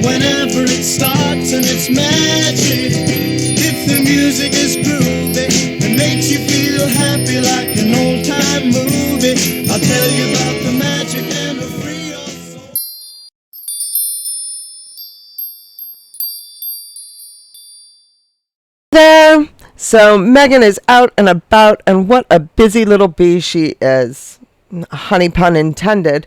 whenever it starts and it's magic. If the music is groovy and makes you feel happy like an old-time movie, I'll tell you about the magic and the free your soul. There. So Megan is out and about, and what a busy little bee she is. Honey pun intended.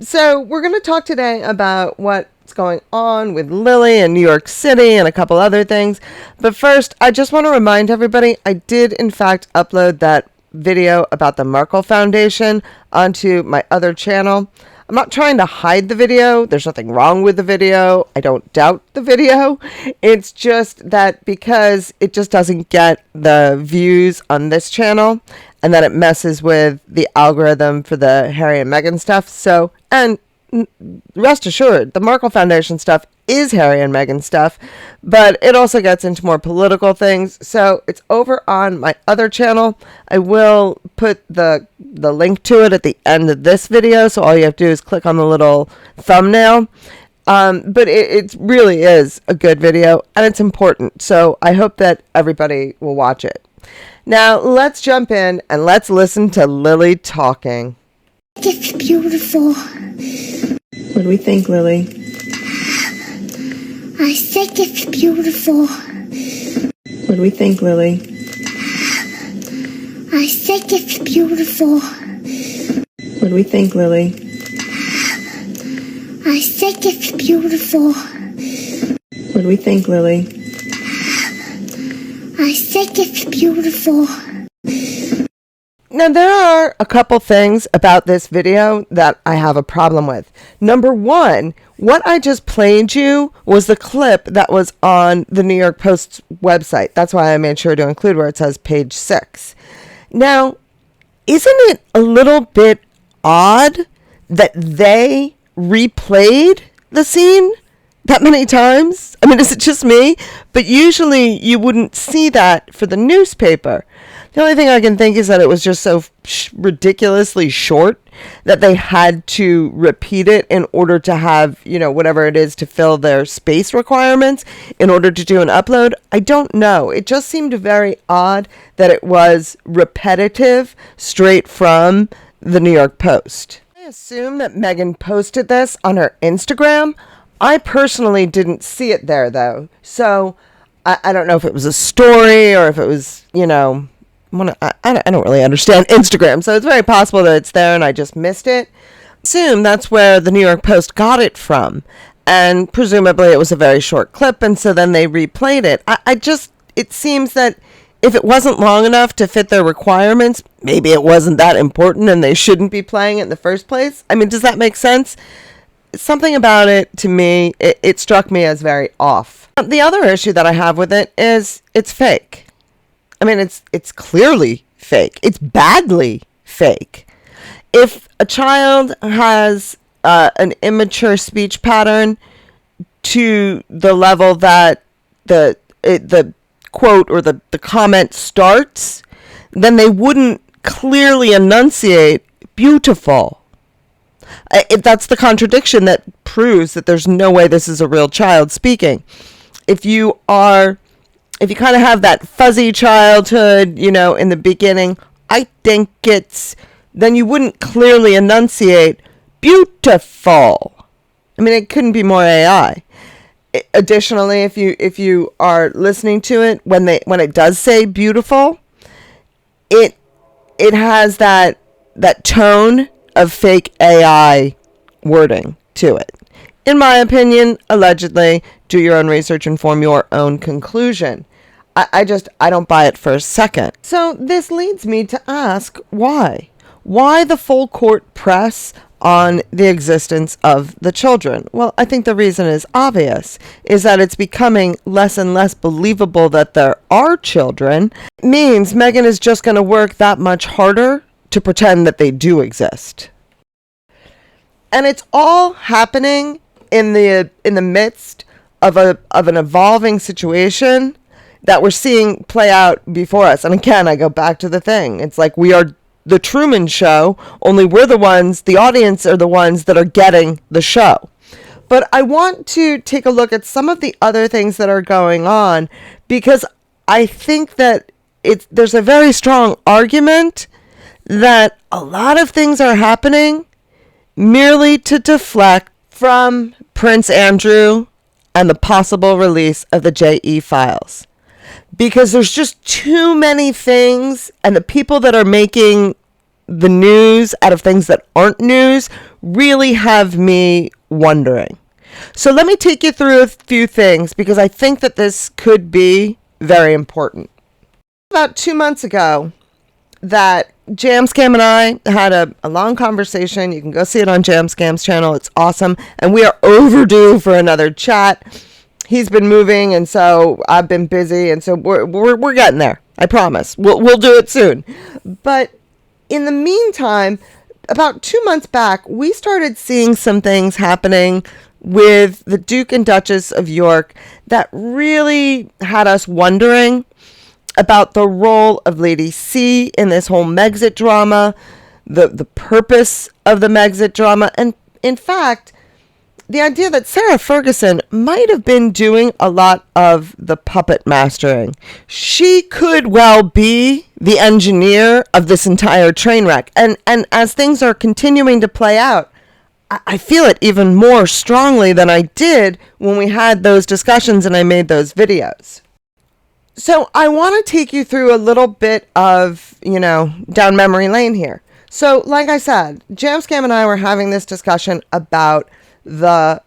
So we're going to talk today about what's going on with Lily in New York City and a couple other things. But first, I just want to remind everybody, I did in fact upload that video about the Merkel Foundation onto my other channel. I'm not trying to hide the video. There's nothing wrong with the video. I don't doubt the video. It's just that because it just doesn't get the views on this channel, and that it messes with the algorithm for the Harry and Meghan stuff. So, and rest assured, the Merkel Foundation stuff is Harry and Meghan stuff, but it also gets into more political things. So it's over on my other channel. I will put the link to it at the end of this video. So all you have to do is click on the little thumbnail. But it really is a good video and it's important. So I hope that everybody will watch it. Now let's jump in and let's listen to Lily talking. It's beautiful. What do we think, Lily? I think it's beautiful. What do we think, Lily? I think it's beautiful. What do we think, Lily? I think it's beautiful. What do we think, Lily? I think it's beautiful. Now, there are a couple things about this video that I have a problem with. Number one, what I just played you was the clip that was on the New York Post's website. That's why I made sure to include where it says page 6. Now, isn't it a little bit odd that they replayed the scene that many times? I mean, is it just me? But usually you wouldn't see that for the newspaper. The only thing I can think is that it was just so ridiculously short that they had to repeat it in order to have, whatever it is to fill their space requirements in order to do an upload. I don't know. It just seemed very odd that it was repetitive straight from the New York Post. I assume that Meghan posted this on her Instagram. I personally didn't see it there, though. So I don't know if it was a story or if it was, I don't really understand Instagram, so it's very possible that it's there and I just missed it. Assume that's where the New York Post got it from, and presumably it was a very short clip, and so then they replayed it. It seems that if it wasn't long enough to fit their requirements, maybe it wasn't that important and they shouldn't be playing it in the first place. I mean, does that make sense? Something about it, to me, it struck me as very off. The other issue that I have with it is it's fake. I mean, it's clearly fake. It's badly fake. If a child has an immature speech pattern to the level that the quote or the comment starts, then they wouldn't clearly enunciate beautiful. That's the contradiction that proves that there's no way this is a real child speaking. If you kind of have that fuzzy childhood, in the beginning, I think then you wouldn't clearly enunciate beautiful. I mean, it couldn't be more AI. Additionally, if you are listening to it, when it does say beautiful, it has that tone of fake AI wording to it. In my opinion, allegedly, do your own research and form your own conclusion. I don't buy it for a second. So this leads me to ask why? Why the full court press on the existence of the children? Well, I think the reason is obvious, is that it's becoming less and less believable that there are children. It means Meghan is just going to work that much harder to pretend that they do exist. And it's all happening in the midst of an evolving situation that we're seeing play out before us. And again, I go back to the thing. It's like we are the Truman Show, only we're the ones, the audience are the ones that are getting the show. But I want to take a look at some of the other things that are going on, because I think that there's a very strong argument that a lot of things are happening merely to deflect from Prince Andrew and the possible release of the JE files. Because there's just too many things, and the people that are making the news out of things that aren't news really have me wondering. So let me take you through a few things, because I think that this could be very important. About 2 months ago, that Jamscam and I had a long conversation. You can go see it on Jamscam's channel. It's awesome. And we are overdue for another chat. He's been moving, and so I've been busy, and so we're getting there. I promise. We'll do it soon. But in the meantime, about 2 months back, we started seeing some things happening with the Duke and Duchess of York that really had us wondering about the role of Lady C in this whole Megxit drama, the purpose of the Megxit drama, and in fact, the idea that Sarah Ferguson might have been doing a lot of the puppet mastering. She could well be the engineer of this entire train wreck. And as things are continuing to play out, I feel it even more strongly than I did when we had those discussions and I made those videos. So I want to take you through a little bit of, down memory lane here. So like I said, Jamscam and I were having this discussion about the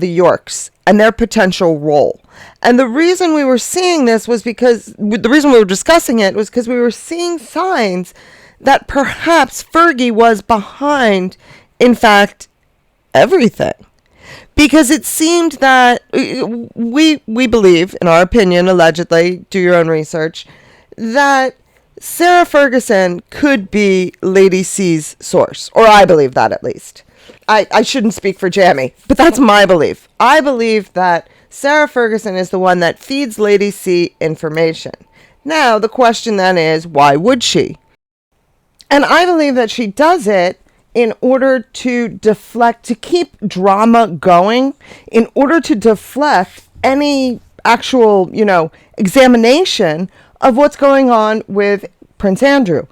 Yorks and their potential role. And the reason we were seeing this was because the reason we were discussing it was because we were seeing signs that perhaps Fergie was behind, in fact, everything. Because it seemed that we believe, in our opinion, allegedly, do your own research, that Sarah Ferguson could be Lady C's source. Or I believe that, at least. I shouldn't speak for Jamie, but that's my belief. I believe that Sarah Ferguson is the one that feeds Lady C information. Now, the question then is, why would she? And I believe that she does it in order to deflect, to keep drama going, in order to deflect any actual, examination of what's going on with Prince Andrew.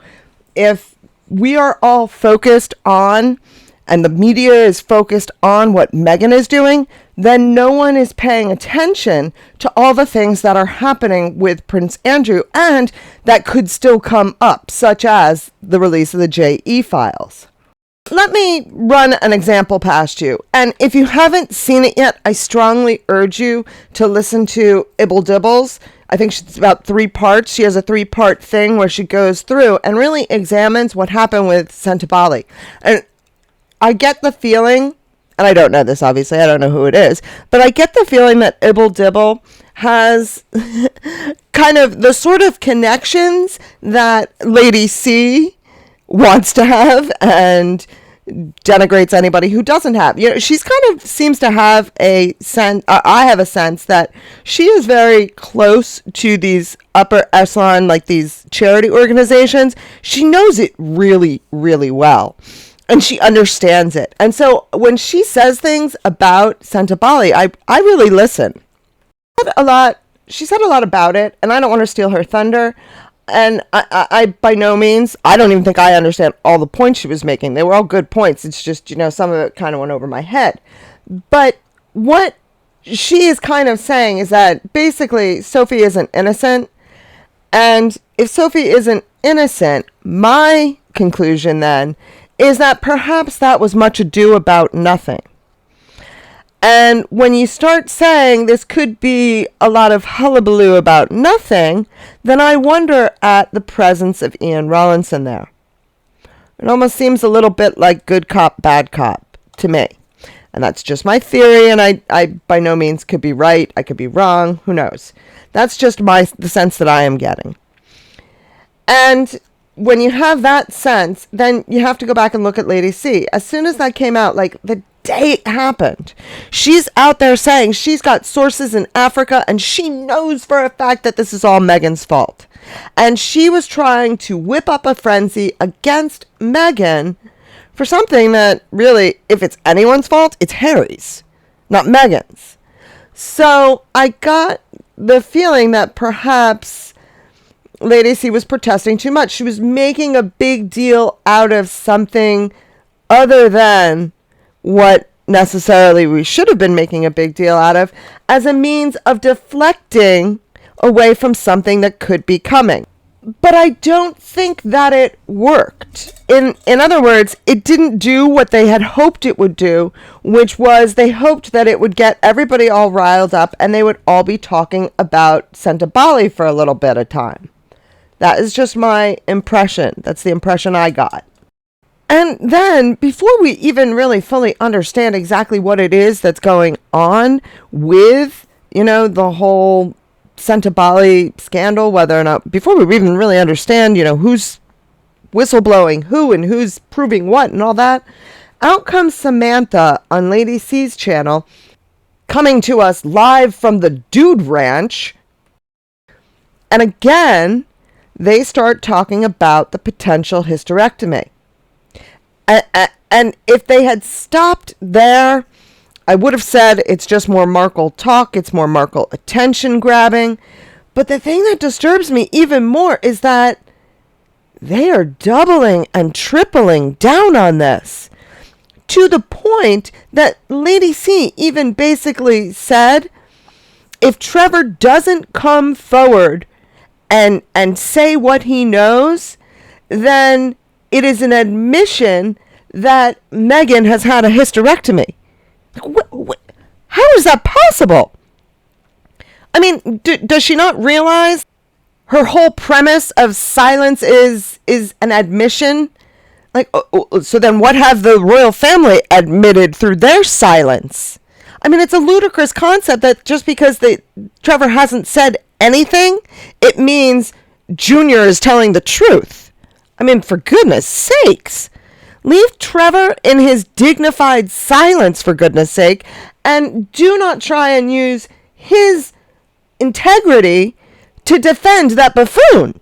If we are all focused on, and the media is focused on what Meghan is doing, then no one is paying attention to all the things that are happening with Prince Andrew and that could still come up, such as the release of the JE files. Let me run an example past you. And if you haven't seen it yet, I strongly urge you to listen to Ibble Dibbles. I think it's about 3 parts. She has a 3-part thing where she goes through and really examines what happened with Sentabali. And I get the feeling, and I don't know this, obviously, I don't know who it is, but I get the feeling that Ibble Dibble has kind of the sort of connections that Lady C wants to have and denigrates anybody who doesn't have. She's kind of seems to have a sense, I have a sense that she is very close to these upper echelon, like these charity organizations. She knows it really, really well. And she understands it. And so when she says things about Sentabali, I really listen. She said a lot about it, and I don't want to steal her thunder. And I by no means, I don't even think I understand all the points she was making. They were all good points. It's just, some of it kind of went over my head. But what she is kind of saying is that basically Sophie isn't innocent. And if Sophie isn't innocent, my conclusion then is that perhaps that was much ado about nothing. And when you start saying this could be a lot of hullabaloo about nothing, then I wonder at the presence of Ian Rawlinson there. It almost seems a little bit like good cop, bad cop to me. And that's just my theory, and I by no means could be right. I could be wrong. Who knows? That's just the sense that I am getting. And when you have that sense, then you have to go back and look at Lady C. As soon as that came out, like the day it happened, she's out there saying she's got sources in Africa and she knows for a fact that this is all Meghan's fault. And she was trying to whip up a frenzy against Meghan for something that really, if it's anyone's fault, it's Harry's. not Megan's. So I got the feeling that perhaps Lady C was protesting too much. She was making a big deal out of something other than what necessarily we should have been making a big deal out of, as a means of deflecting away from something that could be coming. But I don't think that it worked. In other words, it didn't do what they had hoped it would do, which was they hoped that it would get everybody all riled up and they would all be talking about Sentabali for a little bit of time. That is just my impression. That's the impression I got. And then, before we even really fully understand exactly what it is that's going on with, the whole Sentabali scandal, whether or not, before we even really understand, who's whistleblowing who and who's proving what and all that, out comes Samantha on Lady C's channel, coming to us live from the Dude Ranch. And again, they start talking about the potential hysterectomy. And if they had stopped there, I would have said it's just more Markle talk, it's more Markle attention grabbing. But the thing that disturbs me even more is that they are doubling and tripling down on this, to the point that Lady C even basically said, if Trevor doesn't come forward and say what he knows, then it is an admission that Megan has had a hysterectomy. How is that possible? I mean, does she not realize her whole premise of silence is an admission? Like, so then what have the royal family admitted through their silence? I mean, it's a ludicrous concept that just because Trevor hasn't said anything, it means Junior is telling the truth. I mean, for goodness sakes, leave Trevor in his dignified silence, for goodness sake, and do not try and use his integrity to defend that buffoon.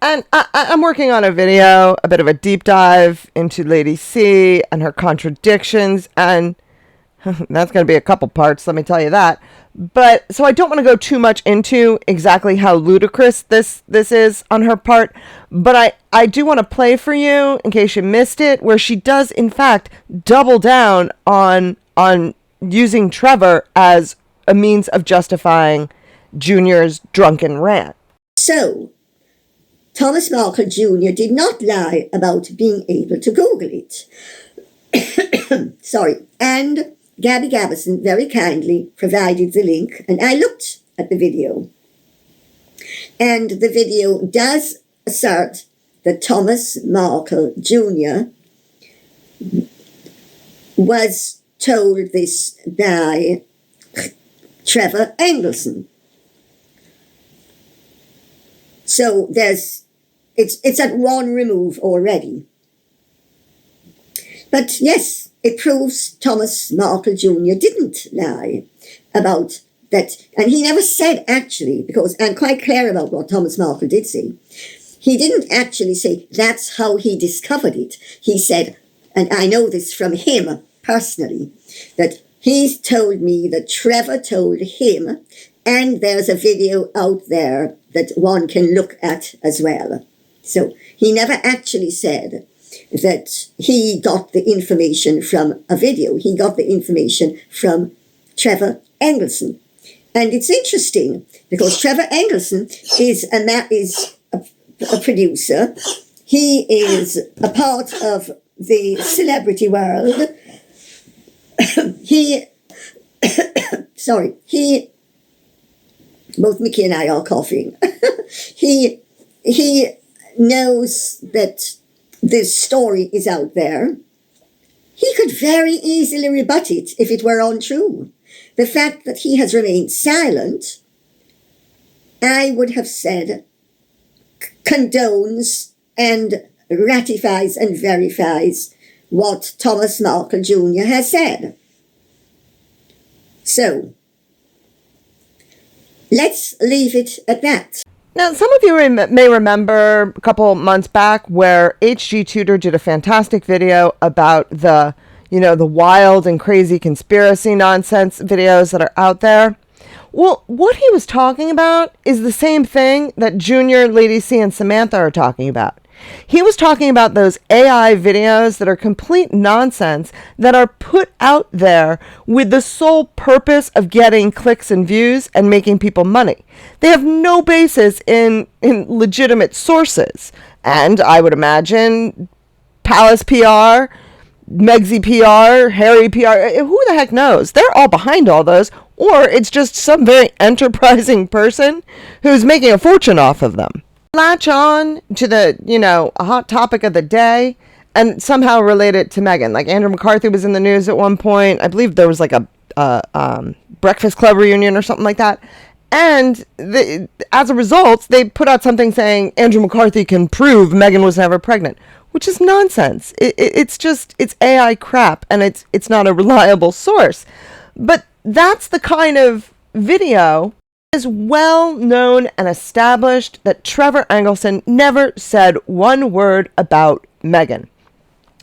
And I'm working on a video, a bit of a deep dive into Lady C and her contradictions, and that's going to be a couple parts, let me tell you that. But so I don't want to go too much into exactly how ludicrous this is on her part, but I do want to play for you, in case you missed it, where she does in fact double down on using Trevor as a means of justifying Junior's drunken rant. So, Thomas Markle Jr. did not lie about being able to Google it. Sorry. And Gabby Gabberson very kindly provided the link, and I looked at the video. And the video does assert that Thomas Markle Jr. was told this by Trevor Engelson. So it's at one remove already. But yes, it proves Thomas Markle Jr. didn't lie about that. And he never said actually, because I'm quite clear about what Thomas Markle did say. He didn't actually say that's how he discovered it. He said, and I know this from him personally, that he's told me that Trevor told him, and there's a video out there that one can look at as well. So he never actually said that he got the information from a video. He got the information from Trevor Engelson. And it's interesting because Trevor Engelson is a producer. He is a part of the celebrity world. Both Mickey and I are coughing. He knows that this story is out there. He could very easily rebut it if it were untrue. The fact that he has remained silent, I would have said, condones and ratifies and verifies what Thomas Markle Jr. has said. So, let's leave it at that. Now, some of you may remember a couple months back where H.G. Tudor did a fantastic video about the the wild and crazy conspiracy nonsense videos that are out there. Well, what he was talking about is the same thing that Junior, Lady C, and Samantha are talking about. He was talking about those AI videos that are complete nonsense that are put out there with the sole purpose of getting clicks and views and making people money. They have no basis in legitimate sources. And I would imagine Palace PR, Megsy PR, Harry PR, who the heck knows? They're all behind all those. Or it's just some very enterprising person who's making a fortune off of them. Latch on to the, a hot topic of the day and somehow relate it to Meghan. Like Andrew McCarthy was in the news at one point. I believe there was like a Breakfast Club reunion or something like that. And as a result, they put out something saying Andrew McCarthy can prove Meghan was never pregnant, which is nonsense. It's AI crap, and it's not a reliable source. But that's the kind of video is well known and established that Trevor Engelson never said one word about Meghan.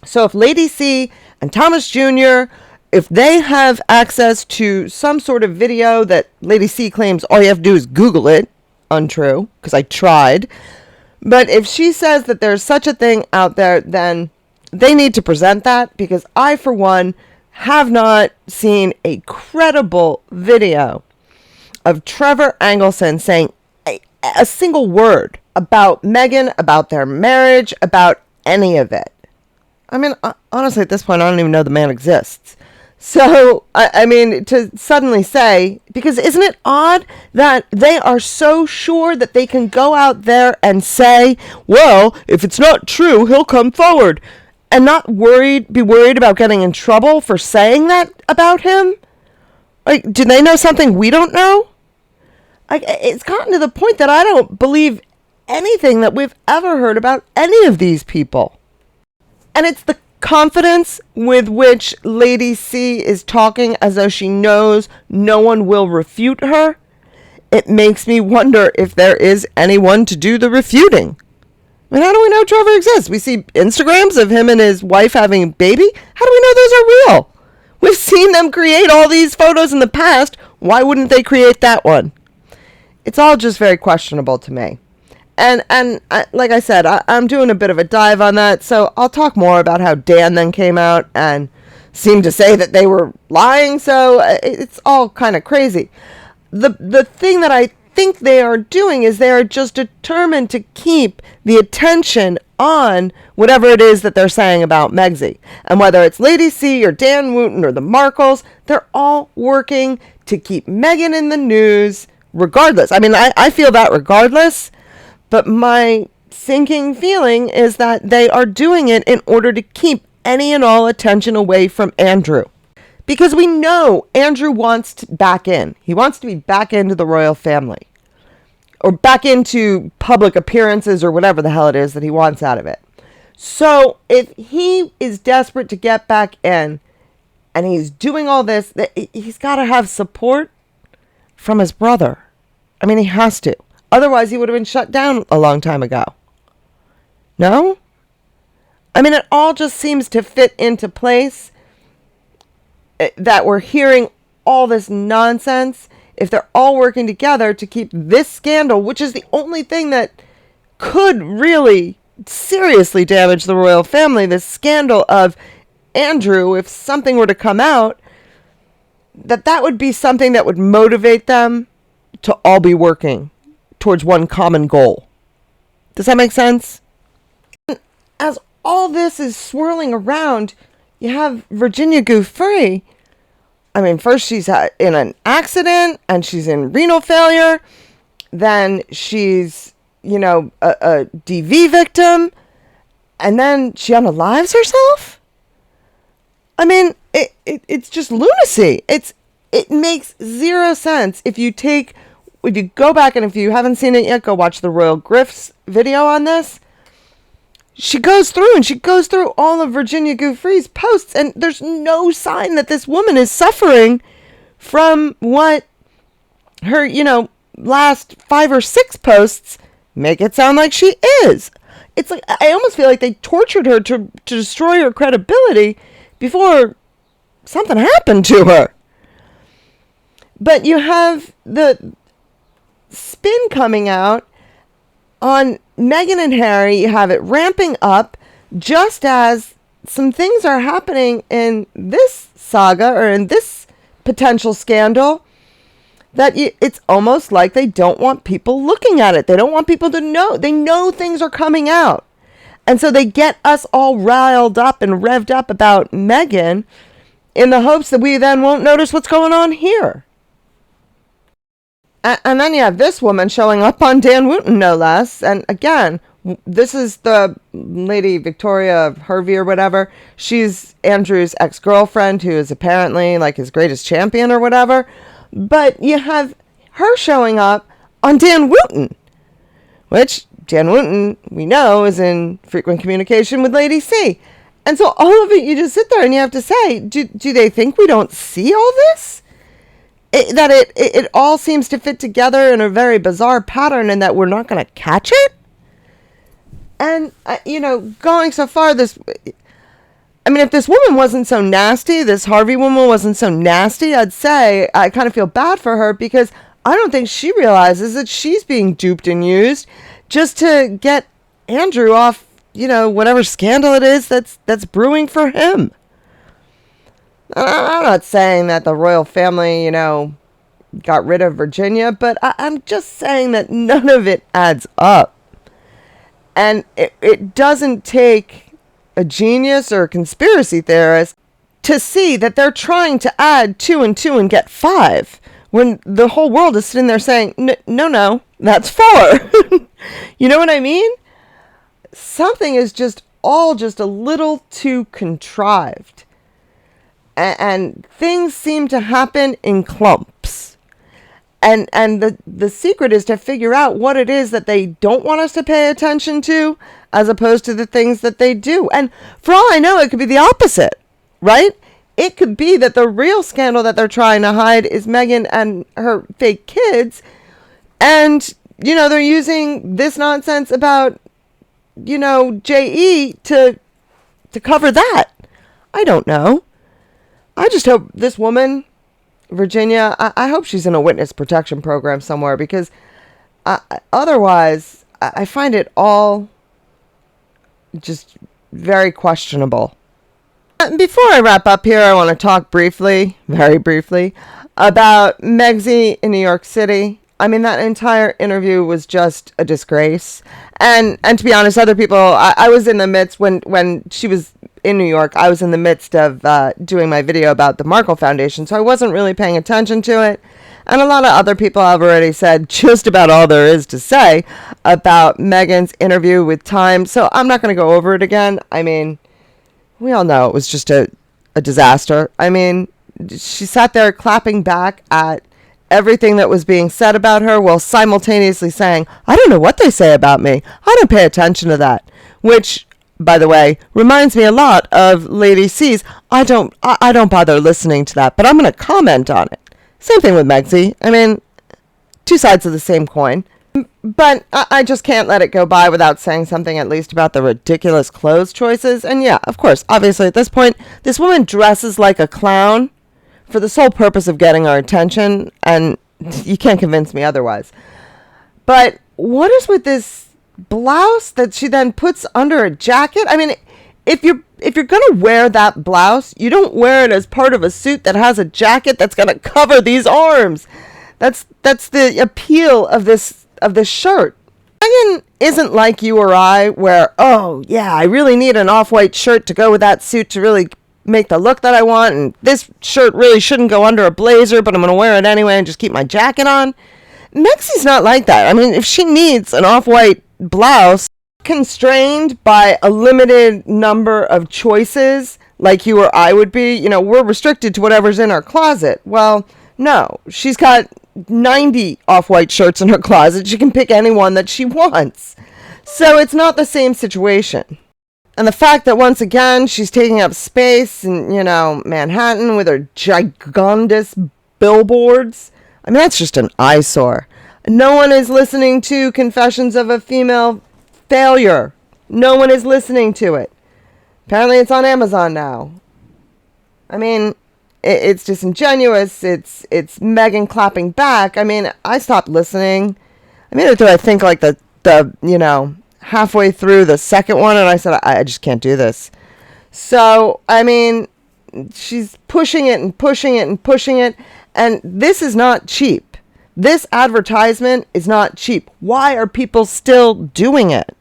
So if Lady C and Thomas Jr., if they have access to some sort of video that Lady C claims all you have to do is Google it, untrue, because I tried. But if she says that there's such a thing out there, then they need to present that, because I, for one, have not seen a credible video of Trevor Engelson saying a single word about Meghan, about their marriage, about any of it. I mean, honestly, at this point, I don't even know the man exists. So, I mean, to suddenly say, because isn't it odd that they are so sure that they can go out there and say, well, if it's not true, he'll come forward, and not be worried about getting in trouble for saying that about him? Like, do they know something we don't know? It's gotten to the point that I don't believe anything that we've ever heard about any of these people. And it's the confidence with which Lady C is talking as though she knows no one will refute her. It makes me wonder if there is anyone to do the refuting. I mean, how do we know Trevor exists? We see Instagrams of him and his wife having a baby. How do we know those are real? We've seen them create all these photos in the past. Why wouldn't they create that one? It's all just very questionable to me. And like I said, I'm doing a bit of a dive on that, so I'll talk more about how Dan then came out and seemed to say that they were lying, so it's all kind of crazy. The thing that I think they are doing is they are just determined to keep the attention on whatever it is that they're saying about Megsy. And whether it's Lady C or Dan Wooten or the Markles, they're all working to keep Meghan in the news regardless. I mean, I feel that regardless, but my sinking feeling is that they are doing it in order to keep any and all attention away from Andrew. Because we know Andrew wants back in. He wants to be back into the royal family. Or back into public appearances or whatever the hell it is that he wants out of it. So if he is desperate to get back in and he's doing all this, he's got to have support from his brother. I mean, he has to. Otherwise, he would have been shut down a long time ago. No? I mean, it all just seems to fit into place that we're hearing all this nonsense. If they're all working together to keep this scandal, which is the only thing that could really seriously damage the royal family, this scandal of Andrew, if something were to come out, that would be something that would motivate them to all be working towards one common goal. Does that make sense? As all this is swirling around, you have Virginia Giuffre. I mean, first she's in an accident and she's in renal failure. Then she's, a DV victim. And then she unalives herself? I mean, it's just lunacy. It makes zero sense. If you go back, and if you haven't seen it yet, go watch the Royal Griff's video on this. She goes through all of Virginia Giuffre's posts, and there's no sign that this woman is suffering from what her, last 5 or 6 posts make it sound like she is. It's like, I almost feel like they tortured her to destroy her credibility before something happened to her. But you have the spin coming out on Meghan and Harry. You have it ramping up just as some things are happening in this saga or in this potential scandal that it's almost like they don't want people looking at it. They don't want people to know. They know things are coming out. And so they get us all riled up and revved up about Meghan in the hopes that we then won't notice what's going on here. And then you have this woman showing up on Dan Wooten, no less. And again, this is the lady Victoria Hervey or whatever. She's Andrew's ex-girlfriend who is apparently like his greatest champion or whatever. But you have her showing up on Dan Wooten, which Dan Wooten, we know, is in frequent communication with Lady C. And so all of it, you just sit there and you have to say, do they think we don't see all this? It all seems to fit together in a very bizarre pattern and that we're not going to catch it? And, going so far, if this woman wasn't so nasty, this Harvey woman wasn't so nasty, I'd say I kind of feel bad for her because I don't think she realizes that she's being duped and used just to get Andrew off, whatever scandal it is that's brewing for him. I'm not saying that the royal family, got rid of Virginia, but I'm just saying that none of it adds up. And it doesn't take a genius or a conspiracy theorist to see that they're trying to add 2 and 2 and get 5 when the whole world is sitting there saying, no, that's 4. You know what I mean? Something is just a little too contrived. And things seem to happen in clumps. And the secret is to figure out what it is that they don't want us to pay attention to as opposed to the things that they do. And for all I know, it could be the opposite, right? It could be that the real scandal that they're trying to hide is Meghan and her fake kids. And, they're using this nonsense about, J.E. to cover that. I don't know. I just hope this woman, Virginia, I hope she's in a witness protection program somewhere because otherwise I find it all just very questionable. Before I wrap up here, I want to talk very briefly, about Megsy in New York City. That entire interview was just a disgrace. And to be honest, other people, I was in the midst when she was in New York, I was in the midst of doing my video about the Markle Foundation, so I wasn't really paying attention to it. And a lot of other people have already said just about all there is to say about Meghan's interview with Time, so I'm not going to go over it again. We all know it was just a disaster. She sat there clapping back at everything that was being said about her while simultaneously saying, I don't know what they say about me. I don't pay attention to that. Which, by the way, reminds me a lot of Lady C's. I don't bother listening to that, but I'm going to comment on it. Same thing with Megsy. Two sides of the same coin. But I just can't let it go by without saying something at least about the ridiculous clothes choices. And yeah, of course, obviously at this point, this woman dresses like a clown for the sole purpose of getting our attention, and you can't convince me otherwise. But what is with this blouse that she then puts under a jacket? If you're gonna wear that blouse, you don't wear it as part of a suit that has a jacket that's gonna cover these arms. That's the appeal of this shirt. Meghan isn't like you or I, where, oh yeah, I really need an off-white shirt to go with that suit to really make the look that I want, and this shirt really shouldn't go under a blazer, but I'm going to wear it anyway and just keep my jacket on. Megsy's not like that. If she needs an off-white blouse, constrained by a limited number of choices, like you or I would be, we're restricted to whatever's in our closet. Well, no, she's got 90 off-white shirts in her closet. She can pick any one that she wants. So it's not the same situation. And the fact that once again she's taking up space in, Manhattan with her gigantous billboards, that's just an eyesore. No one is listening to Confessions of a Female Failure. No one is listening to it. Apparently it's on Amazon now. it's disingenuous. It's Megan clapping back. I mean, I stopped listening. I made it through, I think, like the halfway through the second one, and I said, I just can't do this. So, I mean, she's pushing it and pushing it and pushing it, and this is not cheap. This advertisement is not cheap. Why are people still doing it?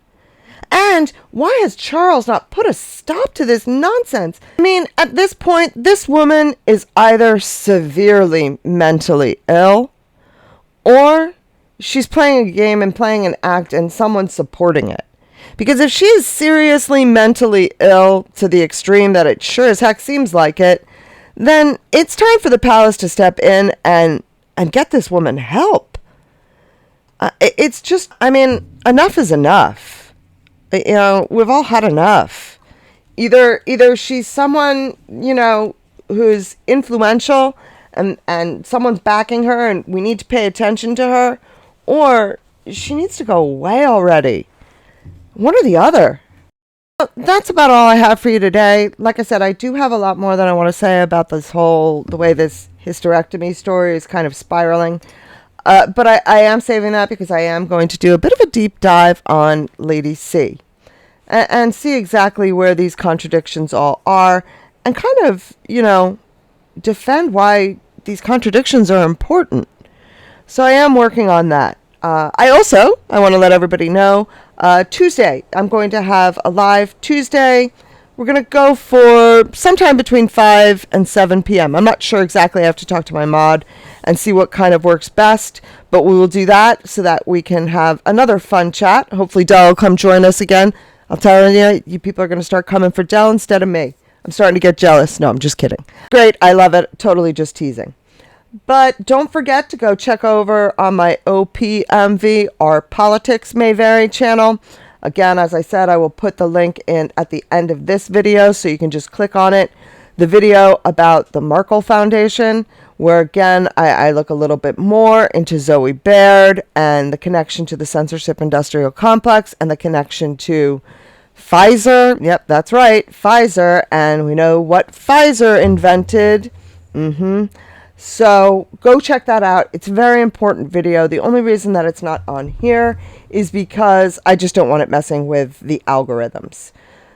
And why has Charles not put a stop to this nonsense? I mean, at this point, this woman is either severely mentally ill, or she's playing a game and playing an act and someone's supporting it. Because if she is seriously mentally ill to the extreme that it sure as heck seems like it, then it's time for the palace to step in and get this woman help. It's just, I mean, enough is enough. You know, we've all had enough. Either she's someone, you know, who's influential and someone's backing her and we need to pay attention to her, or she needs to go away already. One or the other. That's about all I have for you today. Like I said, I do have a lot more that I want to say about the way this hysterectomy story is kind of spiraling. But I am saving that because I am going to do a bit of a deep dive on Lady C and see exactly where these contradictions all are and kind of, you know, defend why these contradictions are important. So I am working on that. I want to let everybody know, Tuesday, I'm going to have a live Tuesday. We're going to go for sometime between 5 and 7 p.m. I'm not sure exactly. I have to talk to my mod and see what kind of works best. But we will do that so that we can have another fun chat. Hopefully Del will come join us again. I'll tell you, you people are going to start coming for Del instead of me. I'm starting to get jealous. No, I'm just kidding. Great. I love it. Totally just teasing. But don't forget to go check over on my OPMV, Our Politics May Vary channel. Again, as I said, I will put the link in at the end of this video so you can just click on it. The video about the Markle Foundation, where again, I look a little bit more into Zoe Baird and the connection to the censorship industrial complex and the connection to Pfizer. Yep, that's right, Pfizer. And we know what Pfizer invented. So go check that out. It's a very important video. The only reason that it's not on here is because I just don't want it messing with the algorithms.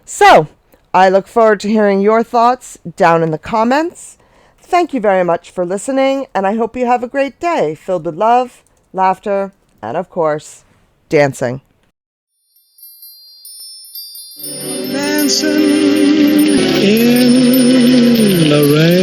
So I look forward to hearing your thoughts down in the comments. Thank you very much for listening, and I hope you have a great day filled with love, laughter, and of course, dancing. Dancing in the rain.